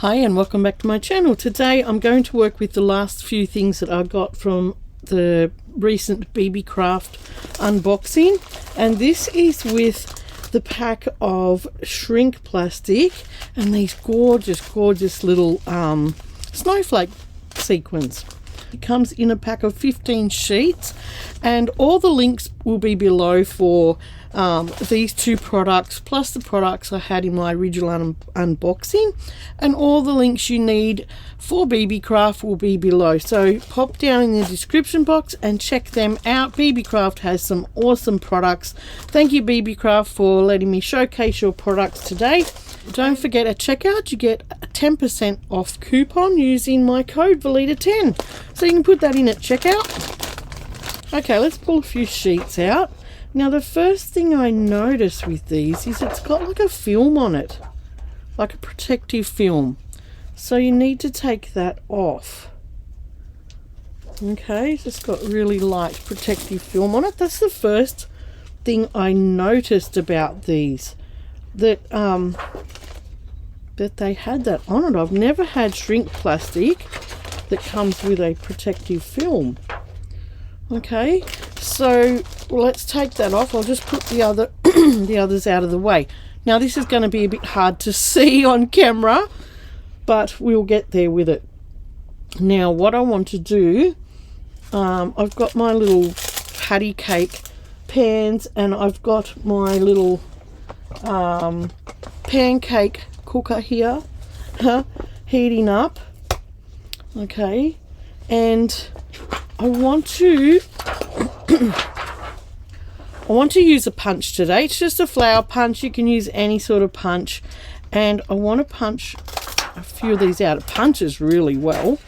Hi and welcome back to my channel. Today I'm going to work with the last few things that I got from the recent Beebeecraft unboxing, and this is with the pack of shrink plastic and these gorgeous little snowflake sequins. It comes in a pack of 15 sheets, and all the links will be below for these two products, plus the products I had in my original unboxing, and all the links you need for Beebeecraft will be below. So pop down in the description box and check them out. Beebeecraft has some awesome products. Thank you, Beebeecraft, for letting me showcase your products today. Don't forget, at checkout you get a 10% off coupon using my code Valita10, so you can put that in at checkout. Okay, let's pull a few sheets out. Now the first thing I notice with these is it's got like a film on it, like a protective film, so you need to take that off. Okay, it's just got really light protective film on it. That's the first thing I noticed about these, that they had that on it. I've never had shrink plastic that comes with a protective film. Okay, so let's take that off. I'll just put the others out of the way. Now this is going to be a bit hard to see on camera, but we'll get there with it. Now what I want to do, I've got my little patty cake pans, and I've got my little pancake cooker here heating up. Okay, and I want to use a punch today. It's just a flower punch. You can use any sort of punch, and I want to punch a few of these out. It punches really well,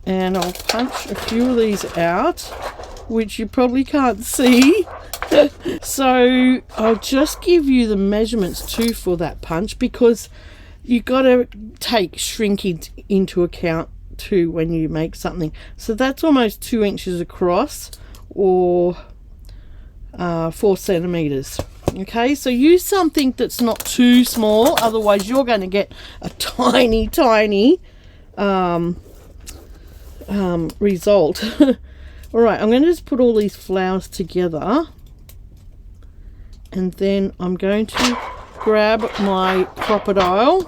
and I'll punch a few of these out, which you probably can't see. So I'll just give you the measurements too for that punch, because you got to take shrinkage into account too when you make something. So that's almost 2 inches across, or 4 centimeters. Okay, so use something that's not too small, otherwise you're going to get a tiny result. All right, I'm going to just put all these flowers together, and then I'm going to grab my crocodile,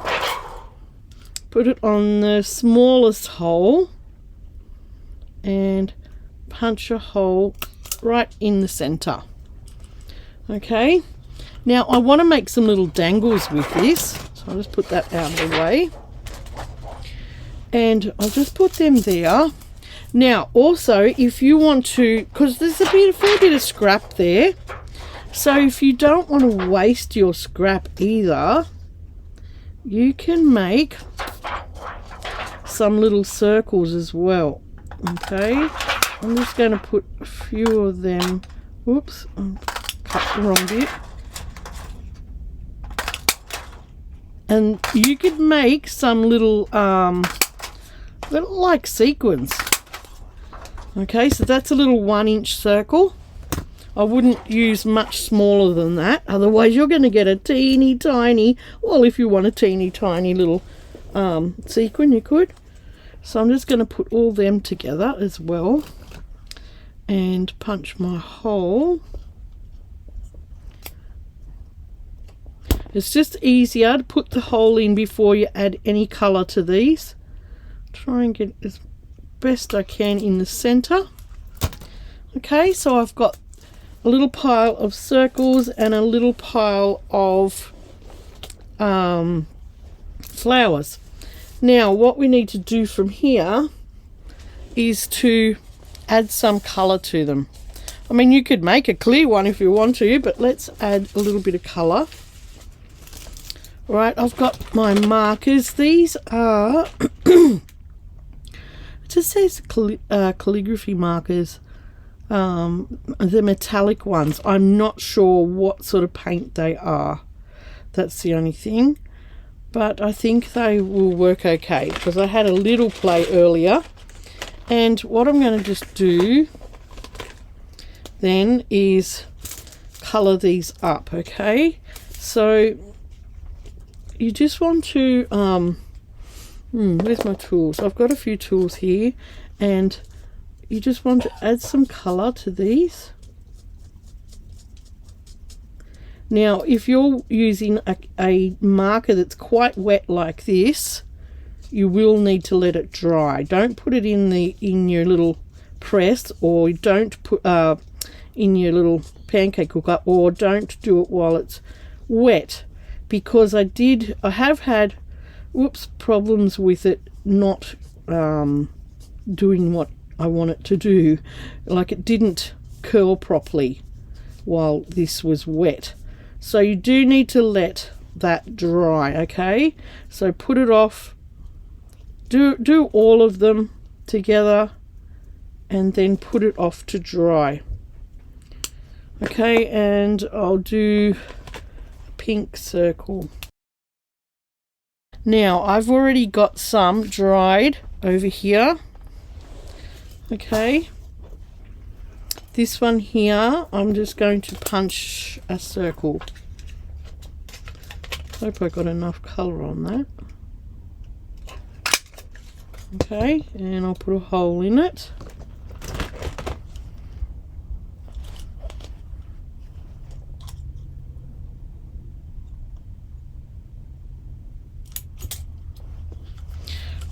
put it on the smallest hole, and punch a hole right in the center. Okay, now I want to make some little dangles with this, so I'll just put that out of the way, and I'll just put them there. Now also, if you want to, because there's a fair bit of scrap there, so if you don't want to waste your scrap either, you can make some little circles as well. Okay, I'm just going to put a few of them. Whoops, I cut the wrong bit. And you could make some little like sequins. Okay, so that's a little 1-inch circle. I wouldn't use much smaller than that, otherwise you're going to get a teeny tiny, well, if you want a teeny tiny little sequin, you could. So I'm just going to put all them together as well and punch my hole. It's just easier to put the hole in before you add any colour to these. Try and get as best I can in the center. Okay, so I've got a little pile of circles and a little pile of flowers. Now what we need to do from here is to add some color to them. I mean, you could make a clear one if you want to, but let's add a little bit of color. Right, I've got my markers. These are it just says calligraphy markers. The metallic ones. I'm not sure what sort of paint they are. That's the only thing. But I think they will work okay, because I had a little play earlier. And what I'm going to just do then is colour these up, okay? So you just want to where's my tools? I've got a few tools here, and you just want to add some color to these. Now if you're using a marker that's quite wet like this, you will need to let it dry. Don't put it in your little press, or don't put in your little pancake cooker, or don't do it while it's wet, because I have had problems with it not doing what I want it to do. Like, it didn't curl properly while this was wet. So you do need to let that dry, okay? So put it off, do all of them together, and then put it off to dry. Okay, and I'll do a pink circle. Now I've already got some dried over here. Okay, this one here, I'm just going to punch a circle. Hope I got enough colour on that. Okay, and I'll put a hole in it.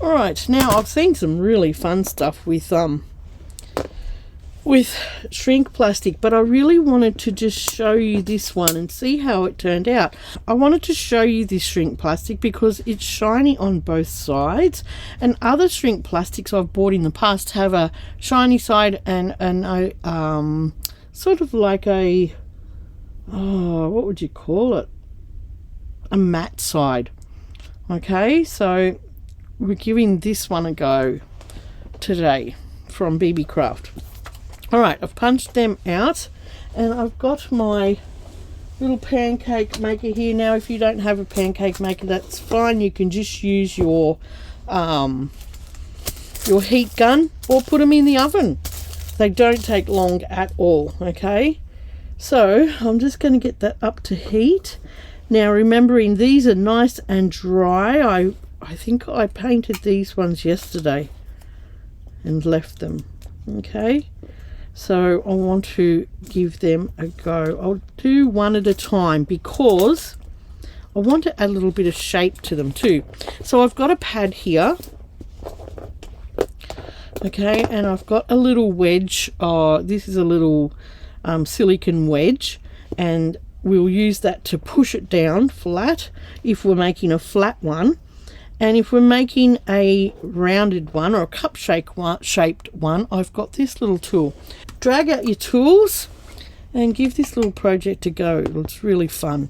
Alright, now I've seen some really fun stuff with shrink plastic, but I really wanted to just show you this one and see how it turned out. I wanted to show you this shrink plastic because it's shiny on both sides, and other shrink plastics I've bought in the past have a shiny side and a sort of like a, what would you call it, a matte side. Okay, so we're giving this one a go today from Beebeecraft. Alright, I've punched them out, and I've got my little pancake maker here. Now if you don't have a pancake maker, that's fine. You can just use your heat gun, or put them in the oven. They don't take long at all. Okay, so I'm just going to get that up to heat. Now remembering these are nice and dry. I think I painted these ones yesterday and left them. Okay, so I want to give them a go. I'll do one at a time because I want to add a little bit of shape to them too. So I've got a pad here. Okay, and I've got a little wedge. This is a little silicone wedge, and we'll use that to push it down flat if we're making a flat one. And if we're making a rounded one or a cup shaped one, I've got this little tool. Drag out your tools and give this little project a go. It's really fun.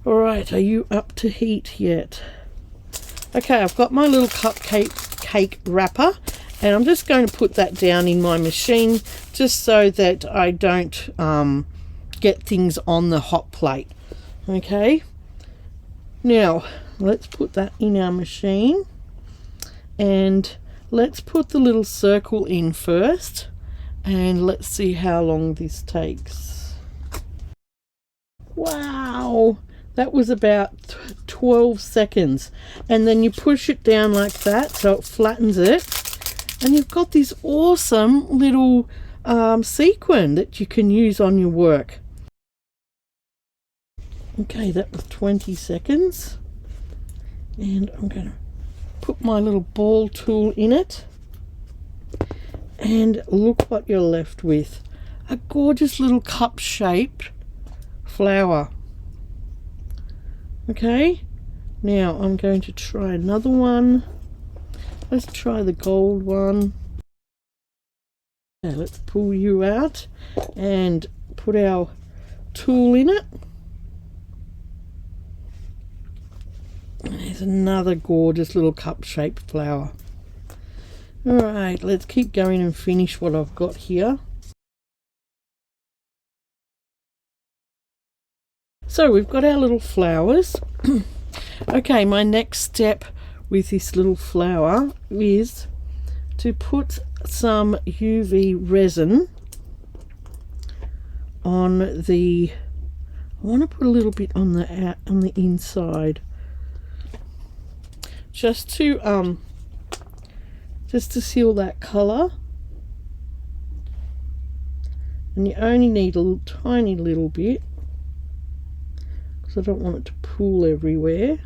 All right, are you up to heat yet? Okay, I've got my little cake wrapper, and I'm just going to put that down in my machine just so that I don't get things on the hot plate. Okay, now let's put that in our machine, and let's put the little circle in first, and let's see how long this takes. Wow, that was about 12 seconds. And then you push it down like that so it flattens it, and you've got this awesome little sequin that you can use on your work. Okay, that was 20 seconds. And I'm going to put my little ball tool in it, and look what you're left with. A gorgeous little cup shaped flower. Okay, now I'm going to try another one. Let's try the gold one. Okay, let's pull you out and put our tool in it. There's another gorgeous little cup-shaped flower. Alright, let's keep going and finish what I've got here. So we've got our little flowers. Okay, my next step with this little flower is to put some UV resin on the, I want to put a little bit on the inside just to seal that colour. And you only need a tiny little bit, because I don't want it to pool everywhere.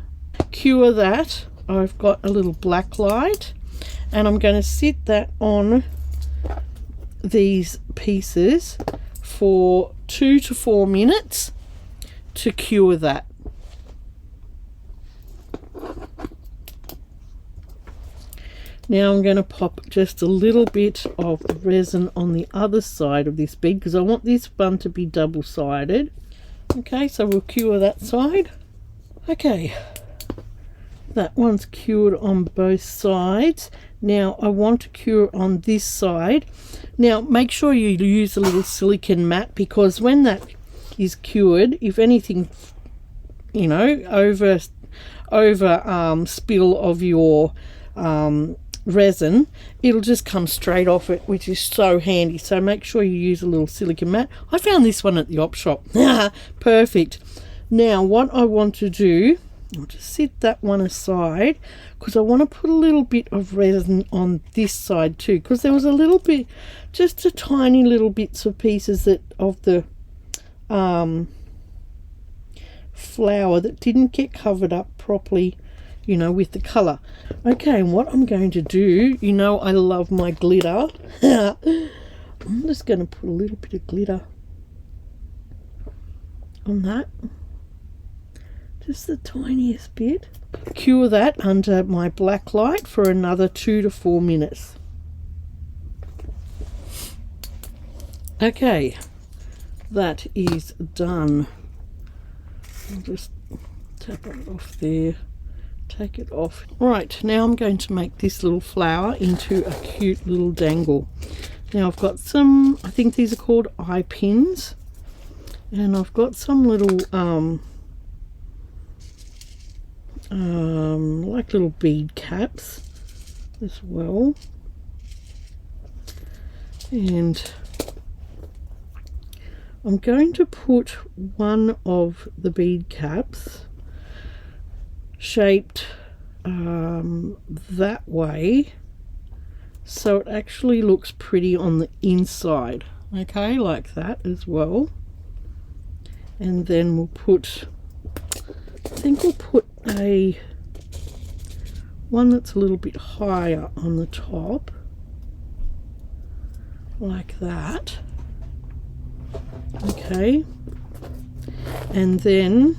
Cure that. I've got a little black light, and I'm going to sit that on these pieces for 2 to 4 minutes to cure that. Now I'm going to pop just a little bit of resin on the other side of this bead, because I want this one to be double-sided. Okay, so we'll cure that side. Okay, that one's cured on both sides. Now I want to cure on this side. Now make sure you use a little silicone mat, because when that is cured, if anything, you know, over spill of your resin, it'll just come straight off it, which is so handy. So make sure you use a little silicone mat. I found this one at the op shop. Perfect. Now what I want to do, I'll just set that one aside, because I want to put a little bit of resin on this side too, because there was a little bit, just a tiny little bits of pieces that of the flower that didn't get covered up properly, you know, with the colour. Okay, and what I'm going to do, you know I love my glitter. I'm just going to put a little bit of glitter on that. Just the tiniest bit. Cure that under my black light for another 2 to 4 minutes. Okay, that is done. I'll just tap it off there. Take it off. Right, now I'm going to make this little flower into a cute little dangle. Now I've got some, I think these are called eye pins, and I've got some little like little bead caps as well, and I'm going to put one of the bead caps shaped that way, so it actually looks pretty on the inside. Okay, like that as well. And then we'll put, I think we'll put a one that's a little bit higher on the top, like that. Okay, and then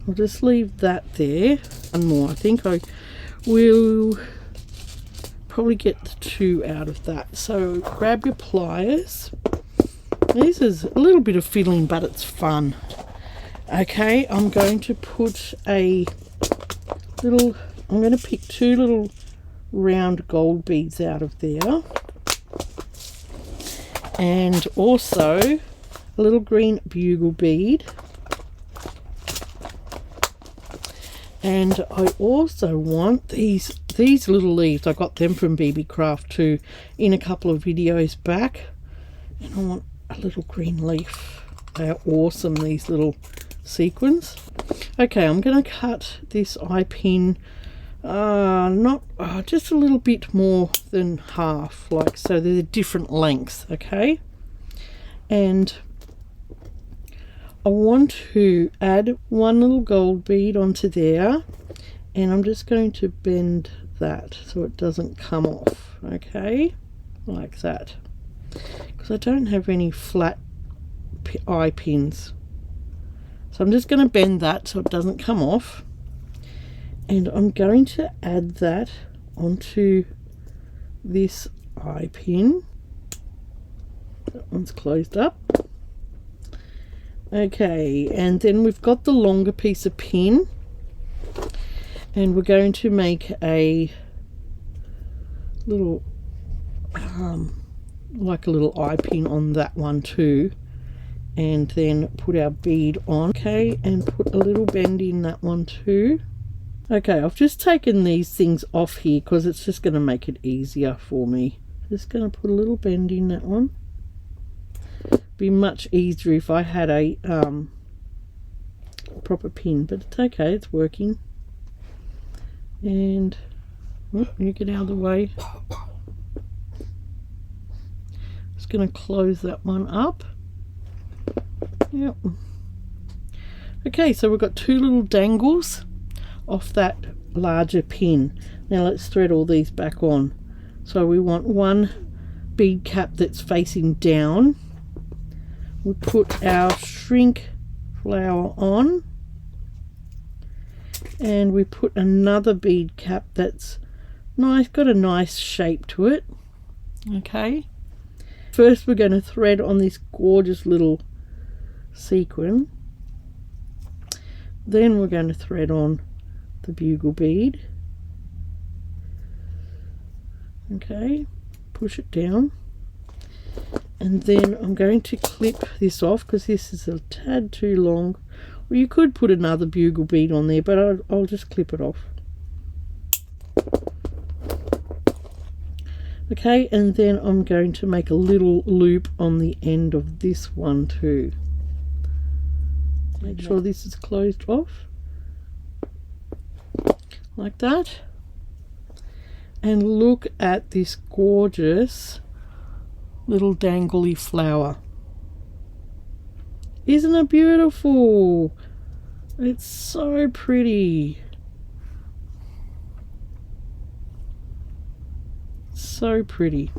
I'll just leave that there. One more. I think I will probably get the 2 out of that. So grab your pliers. This is a little bit of fiddling, but it's fun. Okay, I'm going to put a little, I'm going to pick 2 little round gold beads out of there, and also a little green bugle bead. And I also want these little leaves. I got them from Beebeecraft too in a couple of videos back. And I want a little green leaf. They are awesome, these little sequins. Okay, I'm going to cut this eye pin just a little bit more than half, like so. They're different lengths, okay? And I want to add one little gold bead onto there, and I'm just going to bend that so it doesn't come off, okay, like that, because I don't have any flat eye pins. So I'm just going to bend that so it doesn't come off, and I'm going to add that onto this eye pin. That one's closed up. Okay, and then we've got the longer piece of pin, and we're going to make a little like a little eye pin on that one too, and then put our bead on. Okay, and put a little bend in that one too. Okay, I've just taken these things off here because it's just going to make it easier for me. Just going to put a little bend in that one. Be much easier if I had a proper pin, but it's okay, it's working. And you get out of the way. Just going to close that one up. Yep. Okay, so we've got two little dangles off that larger pin. Now let's thread all these back on. So we want one bead cap that's facing down. We'll put our shrink flower on, and we put another bead cap that's nice, got a nice shape to it. Okay, first we're going to thread on this gorgeous little sequin, then we're going to thread on the bugle bead. Okay, push it down, and then I'm going to clip this off because this is a tad too long. Well, you could put another bugle bead on there, but I'll just clip it off. Okay, and then I'm going to make a little loop on the end of this one too. Make sure this is closed off like that. And look at this gorgeous little dangly flower. Isn't it beautiful? It's so pretty. So pretty.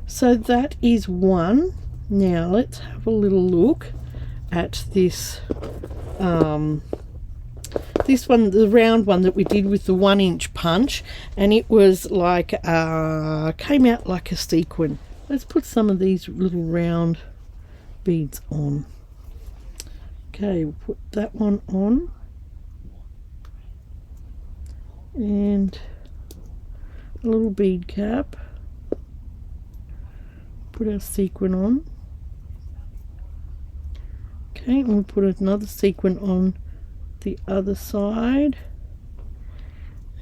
So that is one. Now let's have a little look at this this one, the round one that we did with the 1-inch punch, and it was like came out like a sequin. Let's put some of these little round beads on. Okay, we'll put that one on, and a little bead cap. Put our sequin on. Okay, and we'll put another sequin on the other side,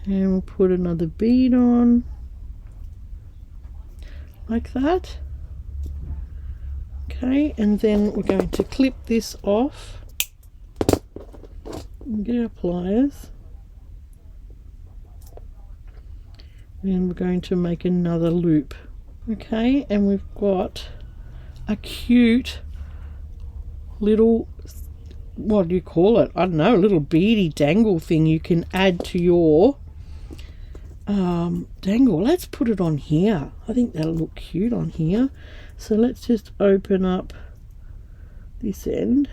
and we'll put another bead on like that. Okay, and then we're going to clip this off and get our pliers, and we're going to make another loop. Okay, and we've got a cute little, what do you call it? I don't know, a little beady dangle thing you can add to your dangle. Let's put it on here. I think that'll look cute on here. So let's just open up this end.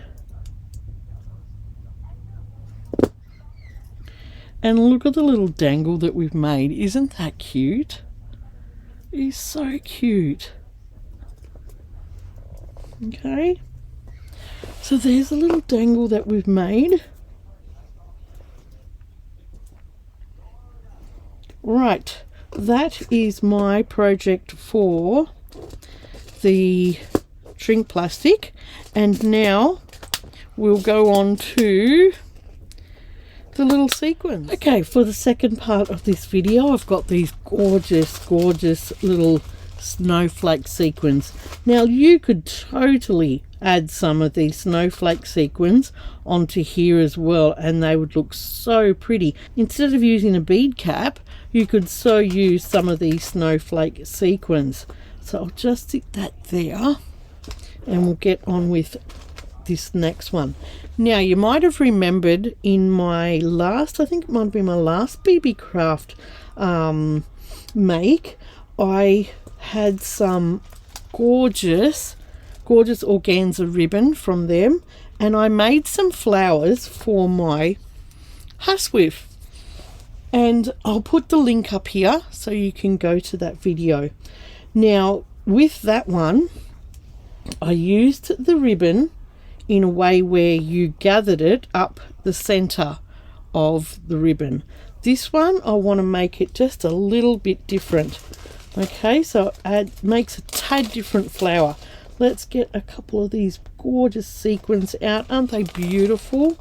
And look at the little dangle that we've made. Isn't that cute? It's so cute. Okay. So there's a little dangle that we've made. Right, that is my project for the shrink plastic, and now we'll go on to the little sequins. Okay, for the second part of this video, I've got these gorgeous little snowflake sequins. Now you could totally add some of these snowflake sequins onto here as well, and they would look so pretty. Instead of using a bead cap, you could so use some of these snowflake sequins. So I'll just stick that there, and we'll get on with this next one. Now you might have remembered in my last, I think it might be my last Beebeecraft make, I had some gorgeous organza ribbon from them, and I made some flowers for my housewife, and I'll put the link up here so you can go to that video. Now with that one, I used the ribbon in a way where you gathered it up the center of the ribbon. This one I want to make it just a little bit different. Okay, so it makes a tad different flower. Let's get a couple of these gorgeous sequins out. Aren't they beautiful?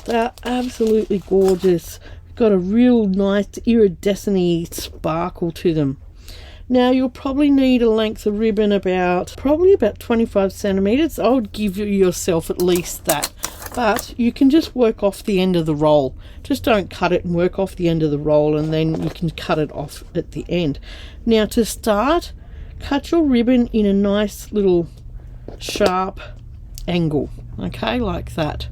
They're absolutely gorgeous. Got a real nice iridescent-y sparkle to them. Now you'll probably need a length of ribbon probably about 25 centimeters. I would give yourself at least that. but you can just work off the end of the roll. Just don't cut it and work off the end of the roll, and then you can cut it off at the end. Now to start, cut your ribbon in a nice little sharp angle, okay, like that.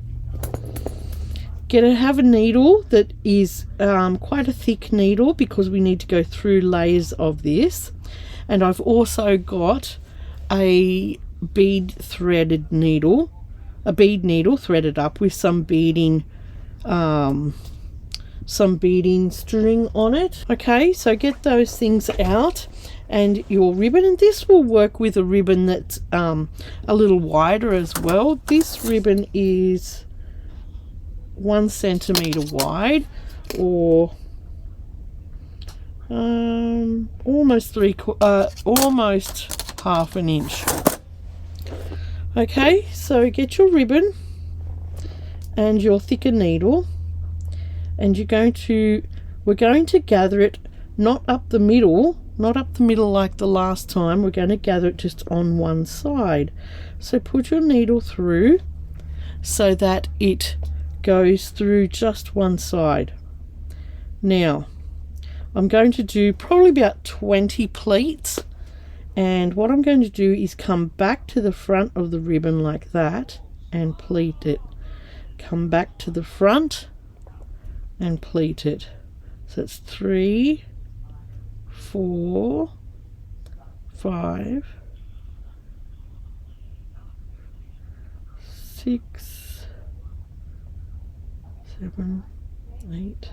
Have a needle that is quite a thick needle, because we need to go through layers of this. And I've also got a bead needle threaded up with some beading string on it. Okay, so get those things out and your ribbon, and this will work with a ribbon that's a little wider as well. This ribbon is 1 centimeter wide, or almost half an inch. Okay, so get your ribbon and your thicker needle, and we're going to gather it not up the middle like the last time. We're going to gather it just on one side. So put your needle through so that it goes through just one side. Now I'm going to do probably about 20 pleats, and what I'm going to do is come back to the front of the ribbon like that and pleat it. Come back to the front and pleat it. So it's 3, 4, 5, 6, 7, 8,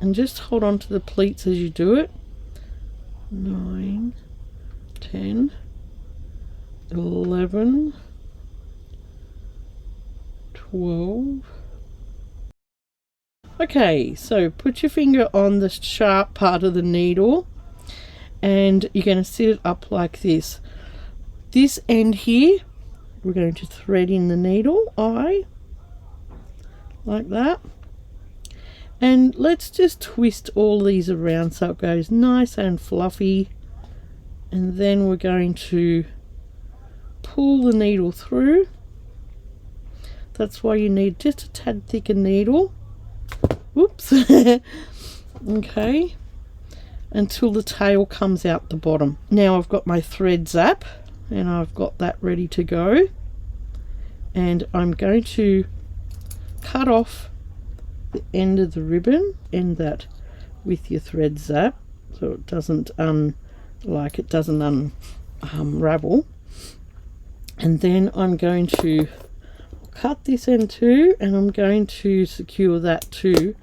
and just hold on to the pleats as you do it. 9, 10, 11, 12. Okay, so put your finger on the sharp part of the needle, and you're going to sit it up like this. This end here, we're going to thread in the needle eye like that, and let's just twist all these around so it goes nice and fluffy. And then we're going to pull the needle through. That's why you need just a tad thicker needle. Whoops. Okay, until the tail comes out the bottom. Now I've got my thread zap and I've got that ready to go, and I'm going to cut off the end of the ribbon, end that with your thread zap so it doesn't unravel. And then I'm going to cut this end too, and I'm going to secure that too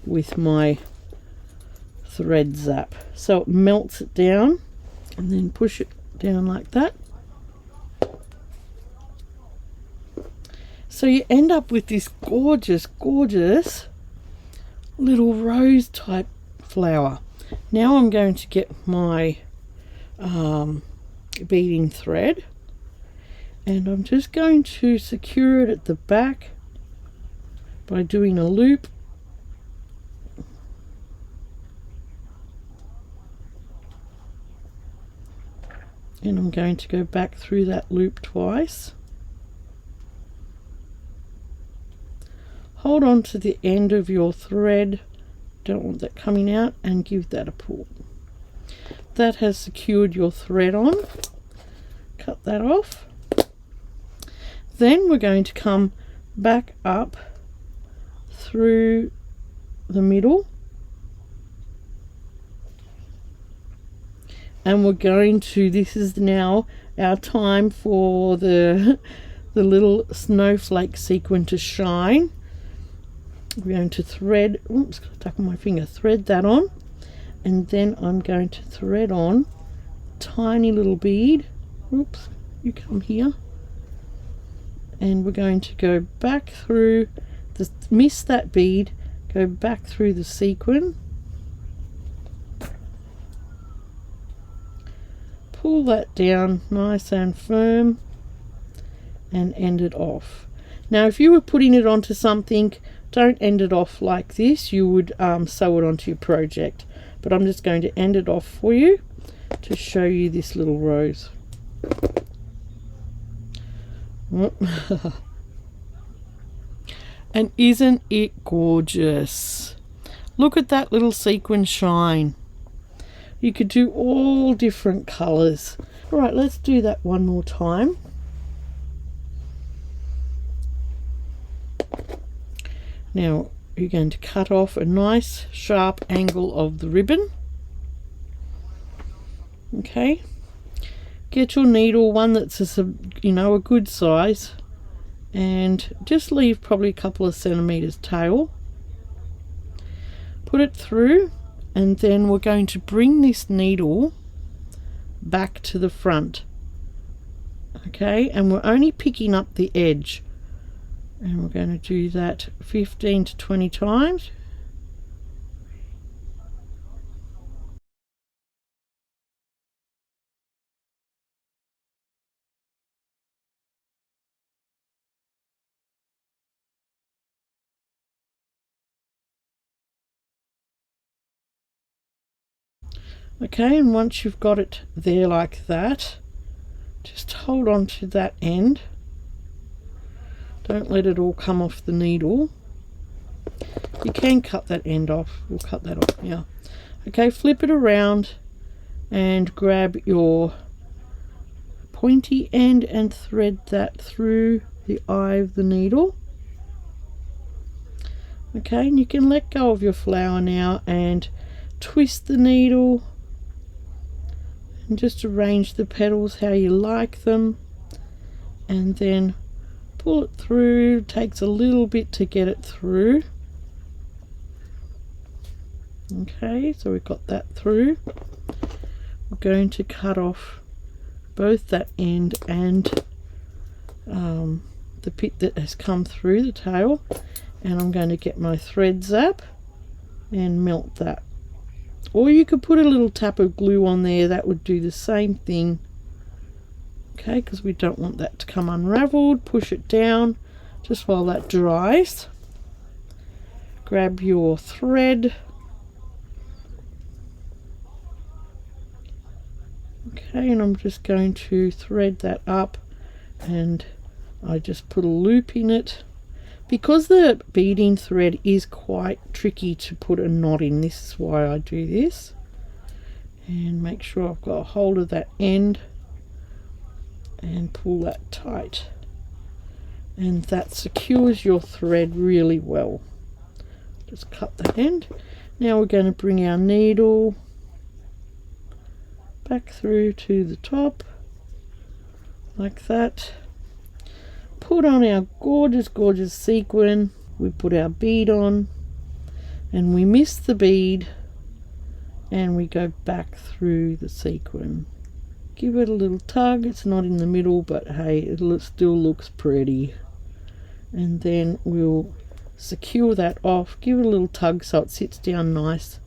with my thread zap so it melts it down, and then push it down like that. So you end up with this gorgeous little rose type flower. Now I'm going to get my beading thread, and I'm just going to secure it at the back by doing a loop. And I'm going to go back through that loop twice. Hold on to the end of your thread, don't want that coming out, and give that a pull. That has secured your thread on. Cut that off. Then we're going to come back up through the middle, and we're going to, this is now our time for the little snowflake sequin to shine. We're going to thread, oops, got stuck on my finger, thread that on, and then I'm going to thread on a tiny little bead. Oops, you come here. And we're going to go back through miss that bead, go back through the sequin, pull that down nice and firm, and end it off. Now if you were putting it onto something, don't end it off like this. You would sew it onto your project, but I'm just going to end it off for you to show you this little rose. And isn't it gorgeous? Look at that little sequin shine. You could do all different colours. All right, let's do that one more time. Now you're going to cut off a nice sharp angle of the ribbon. Okay, get your needle, one that's a good size, and just leave probably a couple of centimeters tail. Put it through, and then we're going to bring this needle back to the front. Okay, and we're only picking up the edge, and we're going to do that 15 to 20 times. Okay, and once you've got it there like that, just hold on to that end. Don't let it all come off the needle. You can cut that end off. We'll cut that off now. Okay, flip it around and grab your pointy end and thread that through the eye of the needle. Okay, and you can let go of your flower now and twist the needle and just arrange the petals how you like them, and then pull it through. It takes a little bit to get it through. Okay, so we've got that through. We're going to cut off both that end and the bit that has come through the tail, and I'm going to get my thread zap and melt that. Or you could put a little tap of glue on there, that would do the same thing. Okay, because we don't want that to come unraveled. Push it down just while that dries. Grab your thread. Okay, and I'm just going to thread that up, and I just put a loop in it. Because the beading thread is quite tricky to put a knot in, this is why I do this. And make sure I've got a hold of that end and pull that tight. And that secures your thread really well. Just cut that end. Now we're going to bring our needle back through to the top, like that. Put on our gorgeous sequin. We put our bead on, and we miss the bead, and we go back through the sequin. Give it a little tug. It's not in the middle, but hey, it still looks pretty. And then we'll secure that off. Give it a little tug so it sits down nice,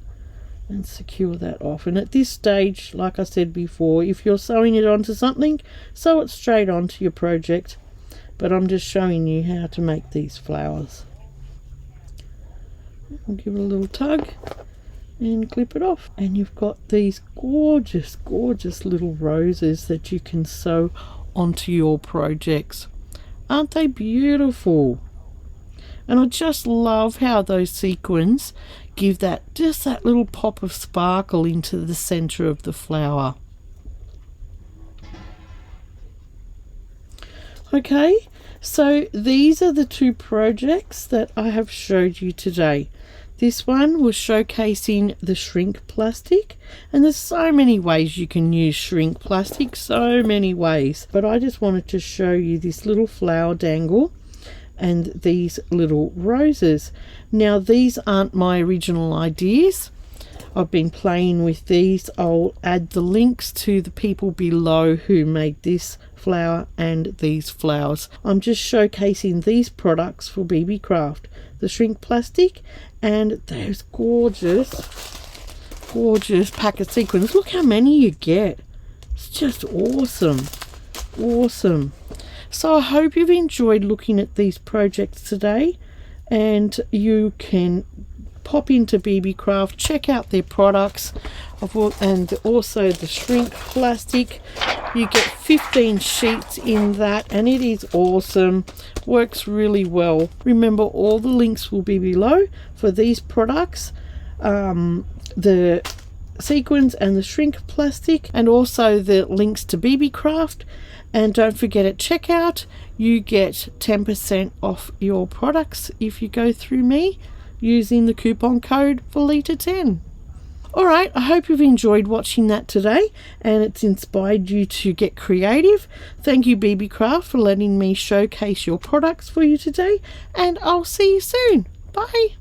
and secure that off. And at this stage, like I said before, if you're sewing it onto something, sew it straight onto your project. But I'm just showing you how to make these flowers. I'll give it a little tug and clip it off, and you've got these gorgeous little roses that you can sew onto your projects. Aren't they beautiful? And I just love how those sequins give that little pop of sparkle into the center of the flower. Okay, so these are the two projects that I have showed you today. This one was showcasing the shrink plastic, and there's so many ways you can use shrink plastic, so many ways. But I just wanted to show you this little flower dangle and these little roses. Now these aren't my original ideas. I've been playing with these. I'll add the links to the people below who made this flower and these flowers. I'm just showcasing these products for Beebeecraft, the shrink plastic and those gorgeous pack of sequins. Look how many you get. It's just awesome. So I hope you've enjoyed looking at these projects today, and you can pop into Beebeecraft, check out their products, and also the shrink plastic. You get 15 sheets in that, and it is awesome. Works really well. Remember, all the links will be below for these products, the Sequins and the shrink plastic, and also the links to Beebeecraft. And don't forget, at checkout you get 10% off your products if you go through me using the coupon code FORLETA10. Alright, I hope you've enjoyed watching that today and it's inspired you to get creative. Thank you, Beebeecraft, for letting me showcase your products for you today, and I'll see you soon. Bye.